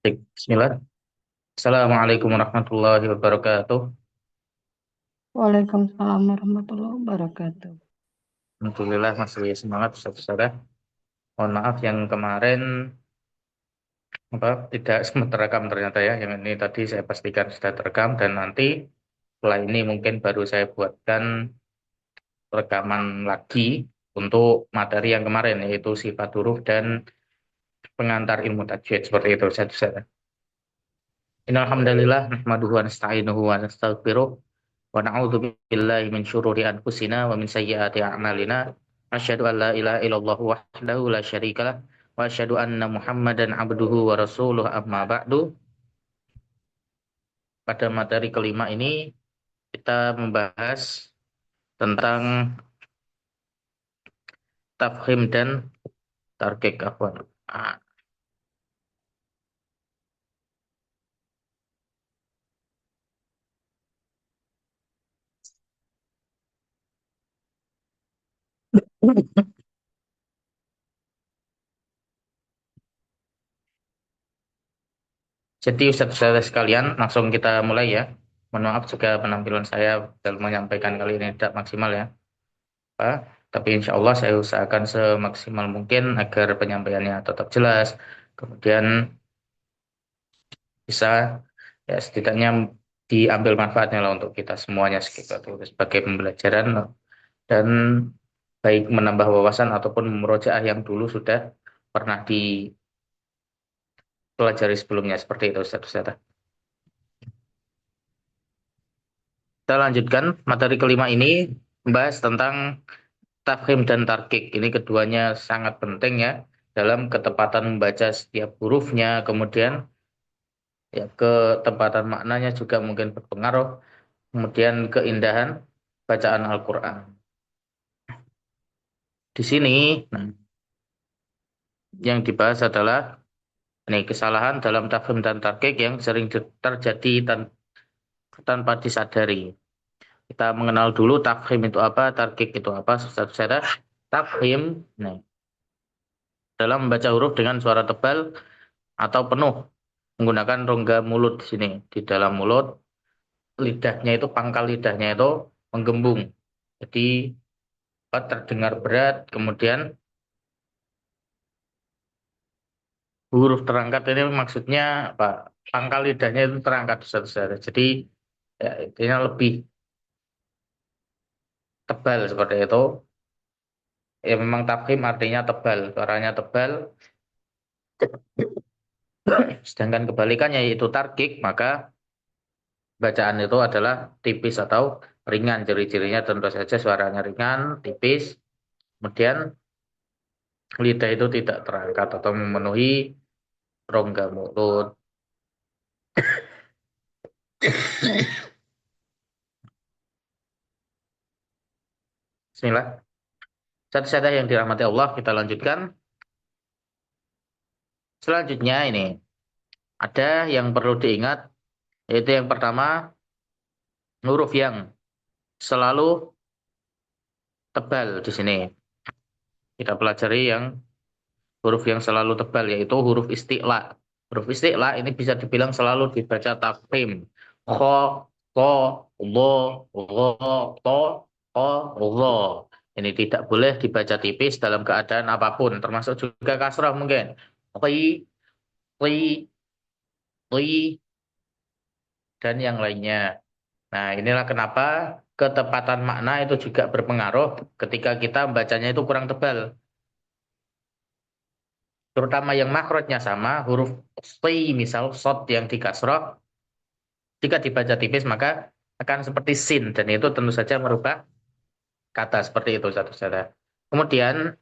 Baik, Bismillah. Assalamualaikum warahmatullahi wabarakatuh. Waalaikumsalam warahmatullahi wabarakatuh. Alhamdulillah masih semangat Ustaz. Mohon maaf yang kemarin tidak sempat terekam ternyata ya. Yang ini tadi saya pastikan sudah terekam dan nanti setelah ini mungkin baru saya buatkan rekaman lagi untuk materi yang kemarin yaitu sifat huruf dan pengantar ilmu tajwid seperti itu Ustaz. Innal hamdalillah nahmaduhu wa nasta'inuhu wa nastaghfiruh wa na'udzu billahi min syururi anfusina wa min sayyiati a'malina. Asyhadu an la ilaha illallah wahdahu la syarikalah wa asyhadu anna Muhammadan abduhu wa rasuluh amma ba'du. Pada materi kelima ini kita membahas tentang tafhim dan tarkik afwan. Ah, Jadi Ustaz-Ustaz sekalian langsung kita mulai ya. Mohon maaf jika penampilan saya dalam menyampaikan kali ini tidak maksimal ya. Pak. Tapi insya Allah saya usahakan semaksimal mungkin agar penyampaiannya tetap jelas. Kemudian bisa ya setidaknya diambil manfaatnya lah untuk kita semuanya sebagai pembelajaran dan baik menambah wawasan ataupun memurojaah yang dulu sudah pernah dipelajari sebelumnya seperti itu Ustaz. Kita lanjutkan materi kelima ini membahas tentang tafkhim dan tarkik. Ini keduanya sangat penting ya dalam ketepatan membaca setiap hurufnya, kemudian ya ketepatan maknanya juga mungkin berpengaruh, kemudian keindahan bacaan Al-Qur'an. Di sini nah, yang dibahas adalah ini kesalahan dalam tafhim dan tarkik yang sering terjadi tanpa disadari. Kita mengenal dulu tafhim itu apa, tarkik itu apa. Saudara, tafhim nah, dalam membaca huruf dengan suara tebal atau penuh menggunakan rongga mulut di sini. Di dalam mulut, lidahnya itu, pangkal lidahnya itu menggembung. Jadi terdengar berat, kemudian huruf terangkat ini maksudnya apa? Pangkal lidahnya itu terangkat Ustaz. Jadi ya, intinya lebih tebal seperti itu. Ya memang tafkhim artinya tebal, suaranya tebal. Sedangkan kebalikannya yaitu tarkik, maka bacaan itu adalah tipis atau ringan. Ciri-cirinya tentu saja suaranya ringan, tipis, kemudian lidah itu tidak terangkat atau memenuhi rongga mulut. Bismillah. Saudara yang dirahmati Allah, kita lanjutkan. Selanjutnya ini ada yang perlu diingat, yaitu yang pertama huruf yang selalu tebal di sini. Kita pelajari yang huruf yang selalu tebal, yaitu huruf isti'la. Huruf isti'la ini bisa dibilang selalu dibaca tafkhim. Kho, ko, lo, lo, to, ko, lo. Ini tidak boleh dibaca tipis dalam keadaan apapun, termasuk juga kasrah mungkin. Qi, qi, qi, dan yang lainnya. Nah, inilah kenapa ketepatan makna itu juga berpengaruh ketika kita membacanya itu kurang tebal. Terutama yang makrotnya sama, huruf T, misal sod yang di kasroh, jika dibaca tipis maka akan seperti sin, dan itu tentu saja merubah kata seperti itu satu saudara. Kemudian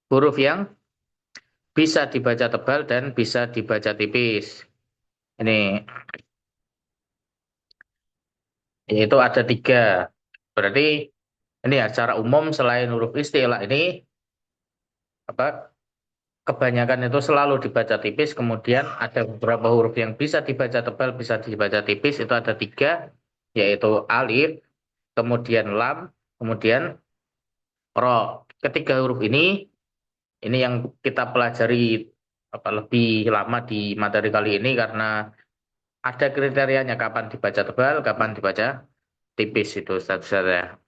huruf yang bisa dibaca tebal dan bisa dibaca tipis. Ini yaitu ada tiga. Berarti ini ya secara umum selain huruf istilah ini apa kebanyakan itu selalu dibaca tipis, kemudian ada beberapa huruf yang bisa dibaca tebal, bisa dibaca tipis, itu ada tiga, yaitu alif, kemudian lam, kemudian ro. Ketiga huruf ini yang kita pelajari lebih lama di materi kali ini karena ada kriterianya kapan dibaca tebal, kapan dibaca tipis itu Ustaz ya.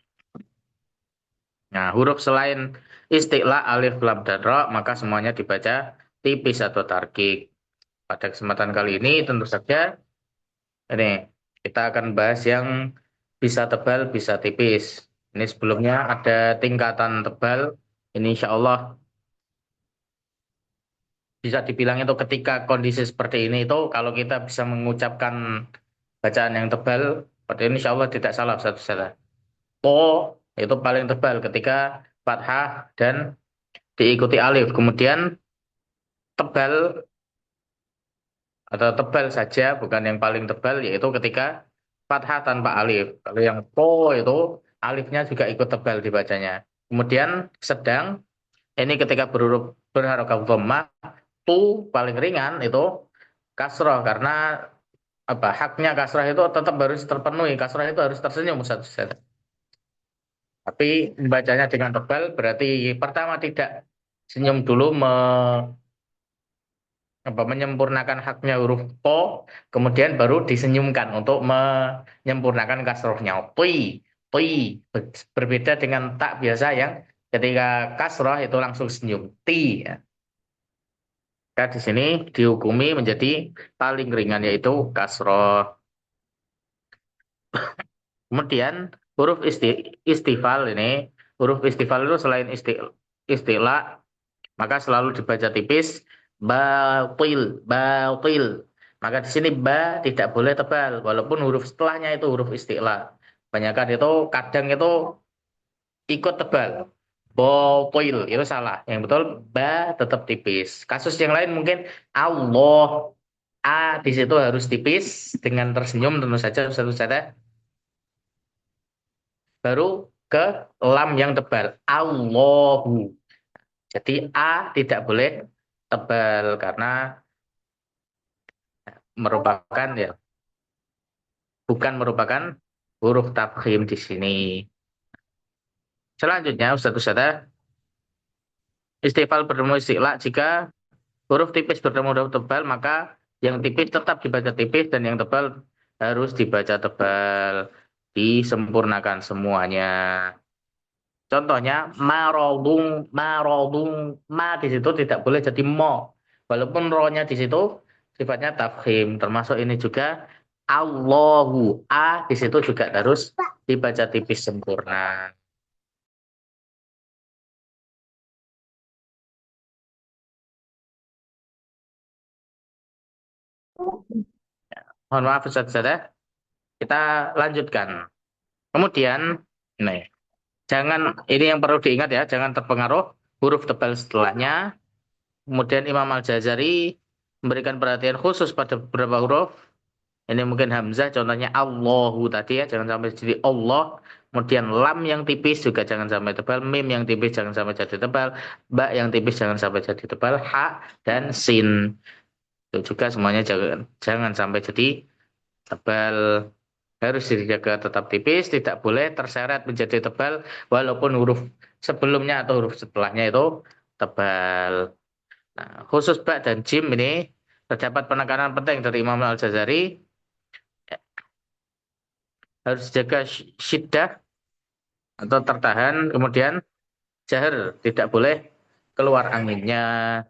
Nah, huruf selain isti'la, alif, lam, dan ro, maka semuanya dibaca tipis atau tarkik. Pada kesempatan kali ini tentu saja ini kita akan bahas yang bisa tebal, bisa tipis. Ini sebelumnya ada tingkatan tebal. Ini insya Allah bisa dibilang itu ketika kondisi seperti ini itu kalau kita bisa mengucapkan bacaan yang tebal, pada ini insya Allah tidak salah satu salah. Po itu paling tebal ketika fathah dan diikuti alif. Kemudian tebal atau tebal saja, bukan yang paling tebal, yaitu ketika fathah tanpa alif. Kalau yang po itu alifnya juga ikut tebal dibacanya. Kemudian sedang ini ketika berhuruf berharokat dhammah, tu paling ringan itu kasroh karena apa haknya kasroh itu tetap harus terpenuhi. Kasroh itu harus tersenyum satu set. Tapi membacanya dengan tebal berarti pertama tidak senyum dulu menyempurnakan haknya huruf po, kemudian baru disenyumkan untuk menyempurnakan kasrohnya. Tui, tui. Berbeda dengan tak biasa yang ketika kasroh itu langsung senyum. Ti. Ya. Maka di sini dihukumi menjadi paling ringan yaitu kasroh. Kemudian huruf istifal ini, huruf istifal itu selain istilah, maka selalu dibaca tipis batil, batil. Maka di sini ba tidak boleh tebal, walaupun huruf setelahnya itu huruf istilah. Banyakan itu kadang itu ikut tebal. Batil itu salah. Yang betul ba tetap tipis. Kasus yang lain mungkin Allah A di situ harus tipis dengan tersenyum tentu saja satu saja baru ke lam yang tebal. Allahu. Jadi A tidak boleh tebal karena merupakan ya bukan merupakan huruf tafkhim di sini. Selanjutnya Ustaz istifal bertemu istilah jika huruf tipis bertemu huruf tebal maka yang tipis tetap dibaca tipis dan yang tebal harus dibaca tebal. Disempurnakan semuanya. Contohnya marodung, marodung, ma di situ tidak boleh jadi mo. Walaupun rohnya di situ sifatnya tafkhim, termasuk ini juga Allahu a di situ juga harus dibaca tipis sempurna. Mohon maaf Ustaz ya. Kita lanjutkan. Kemudian, nih, jangan ini yang perlu diingat ya, jangan terpengaruh huruf tebal setelahnya. Kemudian Imam Al-Jazari memberikan perhatian khusus pada beberapa huruf. Ini mungkin Hamzah, contohnya Allahu tadi ya, jangan sampai jadi Allah. Kemudian lam yang tipis juga jangan sampai tebal, mim yang tipis jangan sampai jadi tebal, ba yang tipis jangan sampai jadi tebal, ha dan sin. Itu juga semuanya jangan jangan sampai jadi tebal. Harus dijaga tetap tipis, tidak boleh terseret menjadi tebal walaupun huruf sebelumnya atau huruf setelahnya itu tebal. Nah, khusus ba dan jim ini terdapat penekanan penting dari Imam Al-Jazari harus jaga syiddah atau tertahan, kemudian jahar tidak boleh keluar anginnya.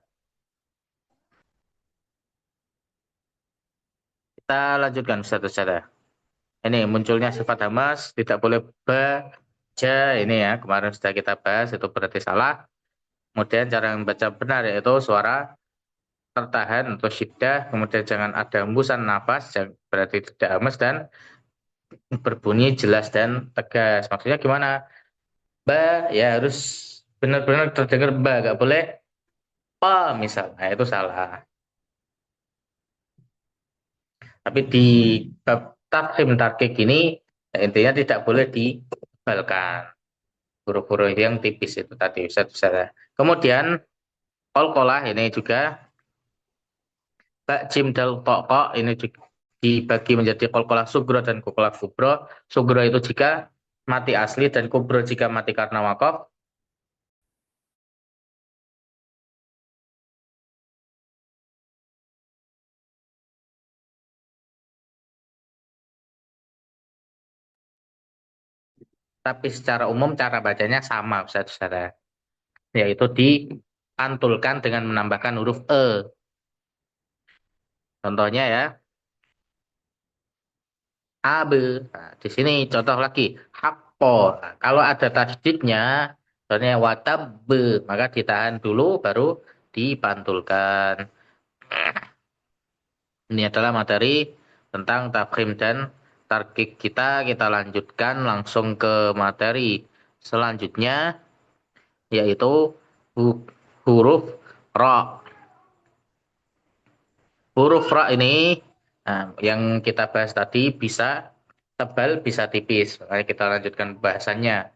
Kita lanjutkan satu-satu. Ini munculnya sifat hamas tidak boleh baca ini ya kemarin sudah kita bahas itu berarti salah. Kemudian cara membaca benar yaitu suara tertahan atau syiddah, kemudian jangan ada hembusan nafas, berarti tidak hamas dan berbunyi jelas dan tegas. Maksudnya gimana? Ba ya harus benar-benar terdengar ba, nggak boleh pa misalnya itu salah. Tapi di bab tafkhim tarkik ini ya intinya tidak boleh dibalkan huruf-huruf yang tipis itu tadi Ustaz. Kemudian qalqalah ini juga ba jim dal qa ini juga dibagi menjadi qalqalah sugro dan qalqalah kubro. Sugro itu jika mati asli dan kubro jika mati karena wakaf. tapi secara umum cara bacanya sama Ustaz, yaitu dipantulkan dengan menambahkan huruf E. Contohnya ya, abe. Nah, di sini contoh lagi, hakpo. Nah, kalau ada tasdidnya, contohnya watabbe, maka ditahan dulu baru dipantulkan. Ini adalah materi tentang tafkhim dan tarkik kita. Kita lanjutkan langsung ke materi selanjutnya, yaitu huruf ra. Huruf ra ini, nah, yang kita bahas tadi bisa tebal, bisa tipis. Makanya kita lanjutkan bahasannya.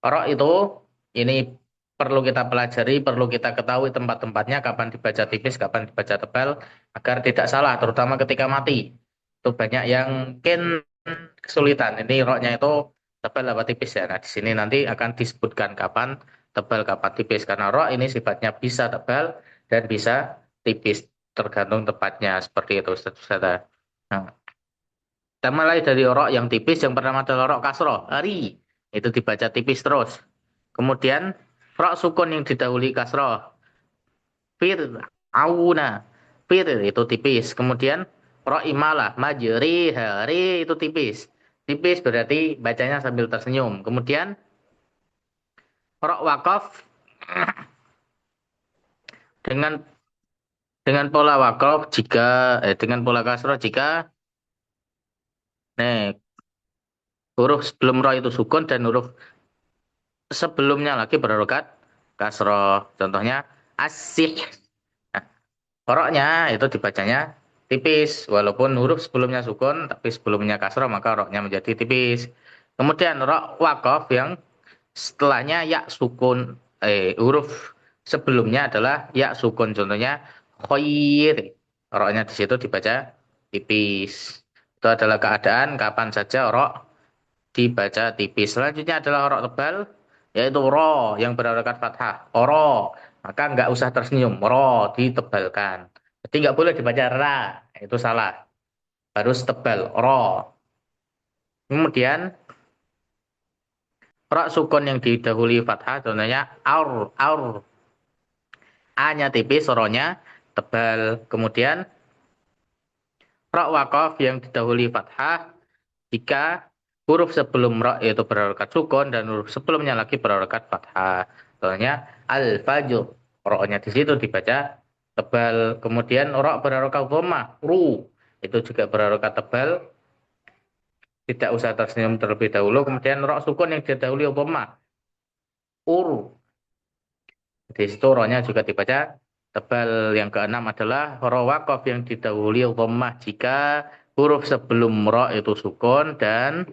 Ra itu ini perlu kita pelajari, perlu kita ketahui tempat-tempatnya, kapan dibaca tipis, kapan dibaca tebal, agar tidak salah, terutama ketika mati. Itu banyak yang mungkin kesulitan. Ini roknya itu tebal apa tipis ya. Nah, di sini nanti akan disebutkan kapan tebal, kapan tipis. Karena rok ini sifatnya bisa tebal dan bisa tipis, tergantung tepatnya. Seperti itu, Ustaz. Nah, kita mulai dari rok yang tipis. Yang pertama adalah rok kasroh, ari. Itu dibaca tipis terus. Kemudian rok sukun yang didahului kasroh, fir, auna, fir itu tipis. Kemudian rok imalah, majeri, hari itu tipis. Tipis berarti bacanya sambil tersenyum. Kemudian rok wakaf dengan pola wakaf jika dengan pola kasroh jika nih huruf sebelum ro itu sukun dan huruf sebelumnya lagi berharokat kasroh. Contohnya asih. Nah, roknya itu dibacanya tipis. Walaupun huruf sebelumnya sukun, tapi sebelumnya kasroh, maka roknya menjadi tipis. Kemudian rok wakaf yang setelahnya ya sukun, huruf sebelumnya adalah ya sukun. Contohnya khoir. Roknya di situ dibaca tipis. Itu adalah keadaan kapan saja rok dibaca tipis. Selanjutnya adalah rok tebal, yaitu ro yang berharakat fathah. Oro, maka nggak usah tersenyum. Ro ditebalkan. Jadi nggak boleh dibaca ra, itu salah. Harus tebal, ro. Kemudian rok sukun yang didahului fathah, contohnya aur. A-nya tipis, ro-nya tebal. Kemudian rok wakof yang didahului fathah, jika huruf sebelum ra yaitu berharokat sukun dan huruf sebelumnya lagi berharokat fathah. Contohnya al-fajr. Ro-nya di situ dibaca tebal. Kemudian ro berharokat dhammah, ru. Itu juga berharokat tebal, tidak usah tersenyum terlebih dahulu. Kemudian ro sukun yang didahului dhammah, ur. Di situ ro-nya juga dibaca tebal. Yang keenam adalah ro waqaf yang didahului dhammah jika huruf sebelum ro itu sukun dan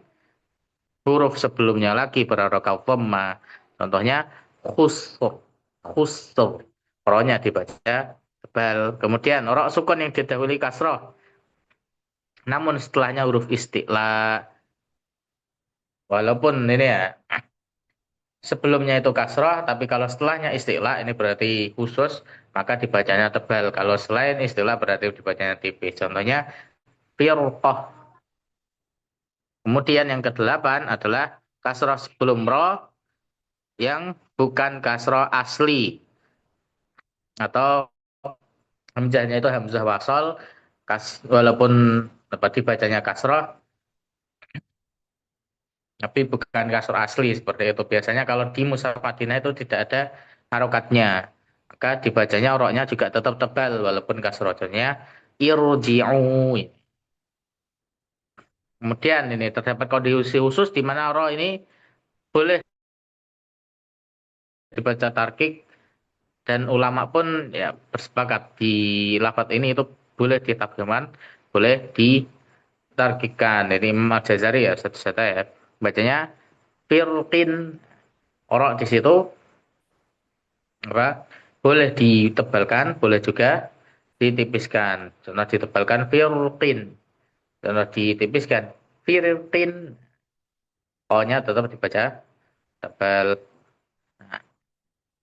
huruf sebelumnya lagi berharokat dhamma. Contohnya khusur. Khusur. Ro-nya dibaca tebal. Kemudian ro sukun yang didahului kasroh. Namun setelahnya huruf isti'la. Walaupun ini ya, sebelumnya itu kasroh, tapi kalau setelahnya isti'la, ini berarti khusus, maka dibacanya tebal. Kalau selain isti'la berarti dibacanya tipis. Contohnya firqah. Kemudian yang kedelapan adalah kasroh sebelum ro yang bukan kasroh asli. Atau hamzahnya itu hamzah wasol, walaupun dapat dibacanya kasroh, tapi bukan kasroh asli seperti itu. Biasanya kalau di mushaf Madinah itu tidak ada harokatnya, maka dibacanya roknya juga tetap tebal walaupun kasroh. Contohnya irji'u. Kemudian ini terdapat kondisi khusus di mana roh ini boleh dibaca tarkik, dan ulama pun ya bersepakat di lafadz ini itu boleh ditafsirkan, boleh ditarkikan. Ini Imam Al-Jazari ya, satu-satu ya. Bacanya firqin. Orok di situ apa? Boleh ditebalkan, boleh juga ditipiskan. Contoh ditebalkan firqin. Contoh ditipiskan firqin. O-nya tetap dibaca tebal. Nah,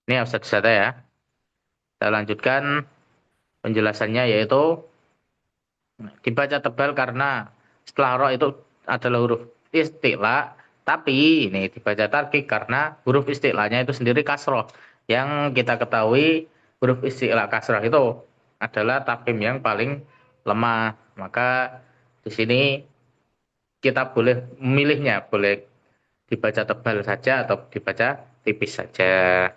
ini satu-satu ya. Kita lanjutkan penjelasannya, yaitu dibaca tebal karena setelah ro itu adalah huruf isti'la, tapi ini dibaca tarkik karena huruf isti'lanya itu sendiri kasroh. Yang kita ketahui huruf isti'la kasroh itu adalah tafkhim yang paling lemah. Maka di sini kita boleh memilihnya, boleh dibaca tebal saja atau dibaca tipis saja.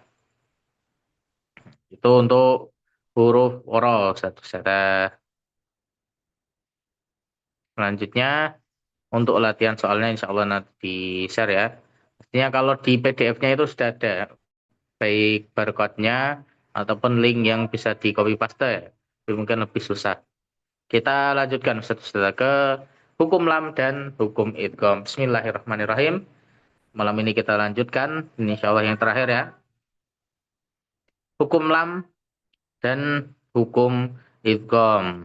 Itu untuk huruf oro satu saja. Selanjutnya untuk latihan soalnya insya Allah nanti di-share ya. Pastinya kalau di PDF-nya itu sudah ada baik barcode-nya ataupun link yang bisa di copy paste ya. Tapi mungkin lebih susah. Kita lanjutkan satu-satu ke hukum lam dan hukum idgham. Bismillahirrahmanirrahim. Malam ini kita lanjutkan. Ini insya Allah yang terakhir ya. Hukum lam dan hukum idgham.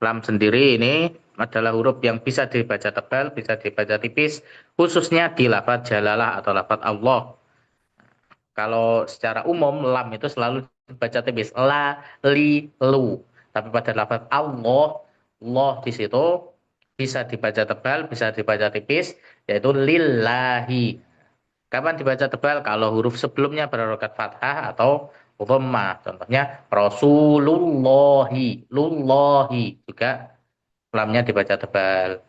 Lam sendiri ini adalah huruf yang bisa dibaca tebal, bisa dibaca tipis, khususnya di lafaz jalalah atau lafaz Allah. Kalau secara umum lam itu selalu dibaca tipis, la, li, lu. Tapi pada lafaz Allah, Allah di situ bisa dibaca tebal, bisa dibaca tipis, yaitu lillahi. Kapan dibaca tebal? Kalau huruf sebelumnya berharokat fathah atau dhammah. Contohnya Rasulullahi, lullahi juga lamnya dibaca tebal.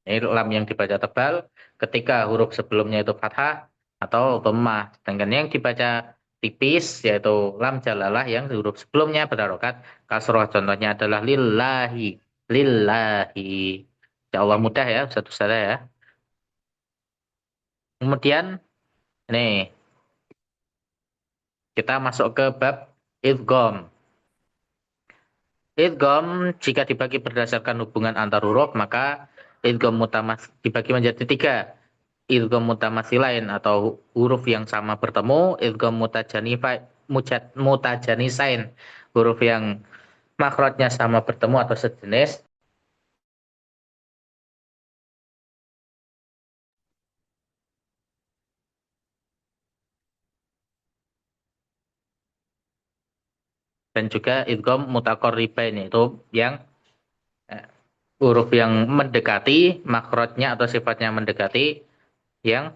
Ini lam yang dibaca tebal ketika huruf sebelumnya itu fathah atau dhammah. Sedangkan yang dibaca tipis yaitu lam jalalah yang huruf sebelumnya berharokat kasroh. Contohnya adalah lillahi, lillahi. Ya Allah mudah ya, satu saja ya. Kemudian nih kita masuk ke bab idgham. Idgham jika dibagi berdasarkan hubungan antar huruf maka idgham mutamas dibagi menjadi tiga. Idgham mutamasilain atau huruf yang sama bertemu, idgham mutajanisain huruf yang makrotnya sama bertemu atau sejenis, dan juga idgham mutaqarribain itu yang eh, huruf yang mendekati makrotnya atau sifatnya mendekati yang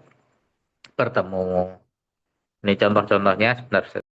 bertemu. Ini contoh-contohnya sebenarnya.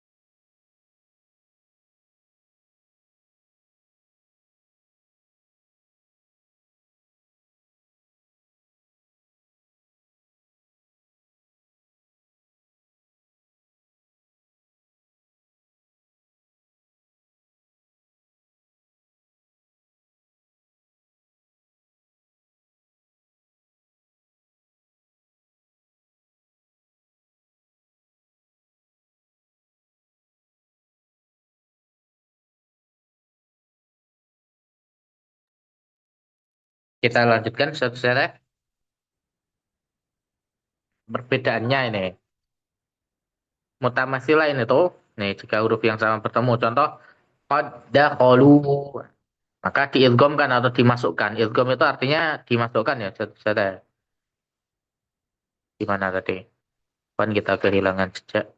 Kita lanjutkan satu-satu perbedaannya ini. Mutamasilain itu, nih jika huruf yang sama bertemu, contoh qad dakhalu, maka diidghamkan atau dimasukkan. Idgham itu artinya dimasukkan ya, saudara. Gimana tadi? Kan kita kehilangan jejak.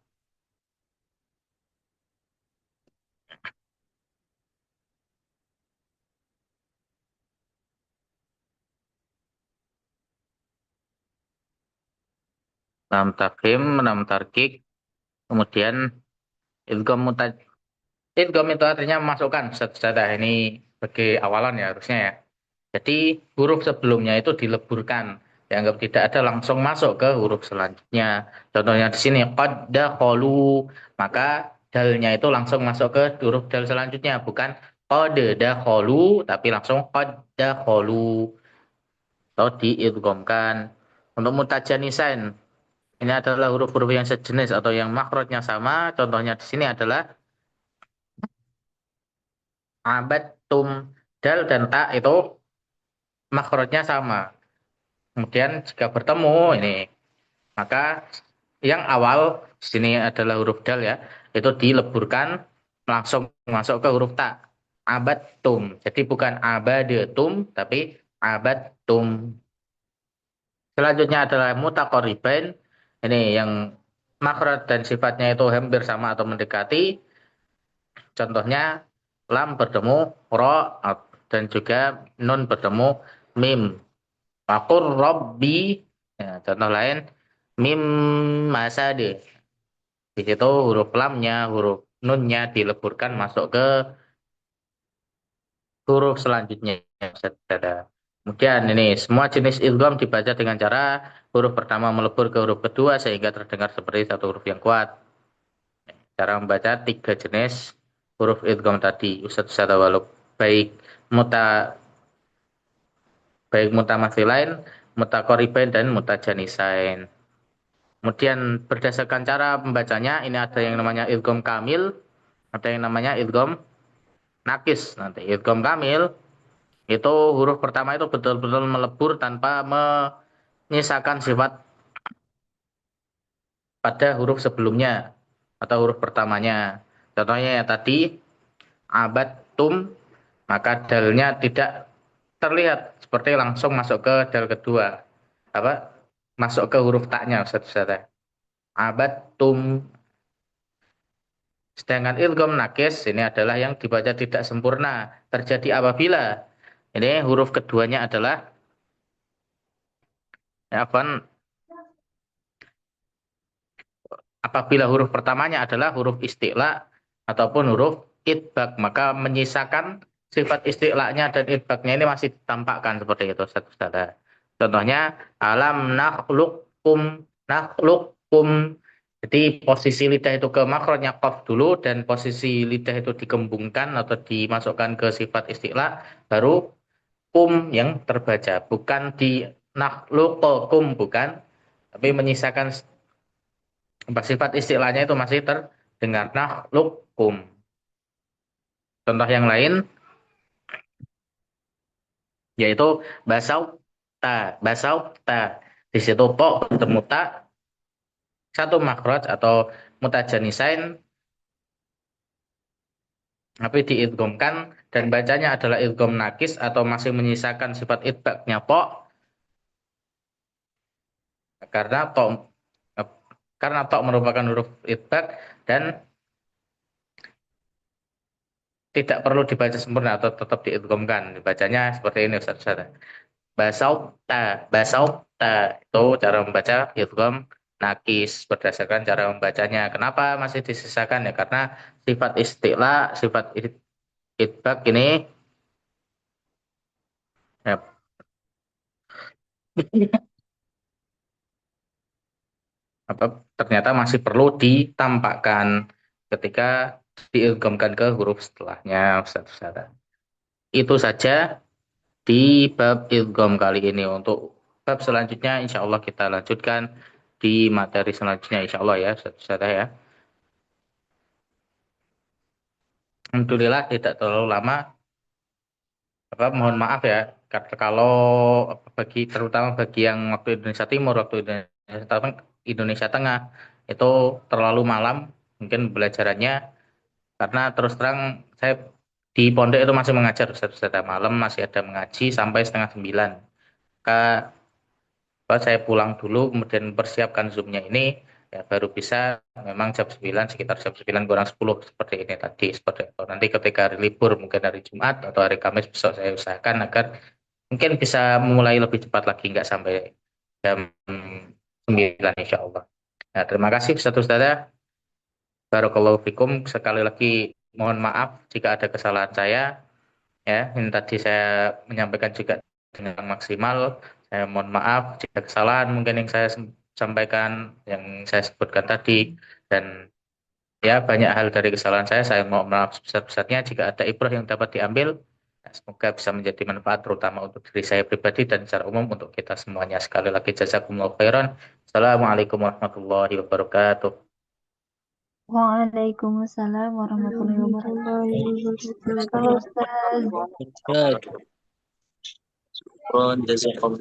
Nam tafhim, nam tarkik, kemudian idgham mutaj. Idgham itu artinya masukkan, saudara. Ini sebagai awalan ya harusnya ya. Jadi huruf sebelumnya itu dileburkan, dianggap tidak ada langsung masuk ke huruf selanjutnya. Contohnya di sini qad dakhalu, maka dalnya itu langsung masuk ke huruf dal selanjutnya, bukan qad dakhalu tapi langsung qad dakhalu atau diidghamkan. Untuk mutajanisain, ini adalah huruf-huruf yang sejenis atau yang makrotnya sama. Contohnya di sini adalah abad tum, dal dan ta itu makrotnya sama. Kemudian jika bertemu ini, maka yang awal di sini adalah huruf dal ya, itu dileburkan langsung masuk ke huruf ta. Abatum. Jadi bukan abadetum, tapi abatum. Selanjutnya adalah mutaqorribain. Ini yang makhraj dan sifatnya itu hampir sama atau mendekati. Contohnya lam bertemu ro dan juga nun bertemu mim. Fakur Robbi, ya, contoh lain, mim masade. Di situ huruf lamnya, huruf nunnya dileburkan masuk ke huruf selanjutnya. Saudara. Kemudian ini semua jenis idgham dibaca dengan cara huruf pertama melebur ke huruf kedua sehingga terdengar seperti satu huruf yang kuat. Cara membaca tiga jenis huruf idgham tadi, Ustaz Waluk, baik muta baik mutamatsilain, mutaqaribain dan mutajanisain. Kemudian berdasarkan cara membacanya, ini ada yang namanya idgham kamil, ada yang namanya idgham nakis. Nanti idgham kamil itu huruf pertama itu betul-betul melebur tanpa menyisakan sifat pada huruf sebelumnya atau huruf pertamanya. Contohnya ya tadi abad tum, maka dalnya tidak terlihat seperti langsung masuk ke dal kedua. Apa? Masuk ke huruf taknya Ustaz. Abad tum. Sedangkan idgham nakis ini adalah yang dibaca tidak sempurna. Terjadi apabila ini huruf keduanya adalah ya, apabila huruf pertamanya adalah huruf isti'la ataupun huruf idbak, maka menyisakan sifat isti'lanya dan idbaknya ini masih ditampakkan seperti itu Ustaz. Contohnya alam nakhluqkum. Jadi posisi lidah itu ke makronya qaf dulu dan posisi lidah itu dikembungkan atau dimasukkan ke sifat isti'la baru yang terbaca, bukan di nakhluqukum, bukan, tapi menyisakan sifat istilahnya itu masih terdengar nakhluqukum. Contoh yang lain yaitu basauta, basauta. Di situ po bertemu ta, satu makhraj atau mutajanisain, tapi diidghamkan dan bacanya adalah idgham nakis atau masih menyisakan sifat idbaknya po karena to merupakan huruf idbak dan tidak perlu dibaca sempurna atau tetap diidghamkan. Dibacanya seperti ini Ustaz. Basaukta itu cara membaca idgham nakis berdasarkan cara membacanya. Kenapa masih disisakan ya? Karena sifat istilah, sifat idbak ini ya, apa, ternyata masih perlu ditampakkan ketika diidghamkan ke huruf setelahnya Ustaz. Itu saja di bab idgham kali ini. Untuk bab selanjutnya insya Allah kita lanjutkan di materi selanjutnya insya Allah ya Ustaz ya. Alhamdulillah tidak terlalu lama. Apa, mohon maaf ya kalau bagi terutama bagi yang waktu Indonesia Timur, waktu Indonesia Tengah itu terlalu malam mungkin belajarannya, karena terus terang saya di pondok itu masih mengajar Ustaz, malam masih ada mengaji sampai setengah 9. Maka saya pulang dulu kemudian persiapkan Zoom-nya ini ya baru bisa memang jam 9, sekitar jam 9 kurang 10 seperti ini tadi, seperti itu. Nanti ketika hari libur mungkin hari Jumat atau hari Kamis besok saya usahakan agar mungkin bisa memulai lebih cepat lagi, nggak sampai jam 9 insya Allah. Nah, terima kasih Ustaz. Barakallahu fikum. Sekali lagi mohon maaf jika ada kesalahan saya ya. Ini tadi saya menyampaikan juga dengan maksimal. Saya mohon maaf jika kesalahan mungkin yang saya sampaikan, yang saya sebutkan tadi, dan ya banyak hal dari kesalahan saya mohon maaf sebesar-besarnya. Jika ada ibrah yang dapat diambil, semoga bisa menjadi manfaat terutama untuk diri saya pribadi dan secara umum untuk kita semuanya. Sekali lagi jazakumullah khairan. Assalamualaikum warahmatullahi wabarakatuh. Waalaikumsalam warahmatullahi wabarakatuh. Halo Ustaz. Jazakallah.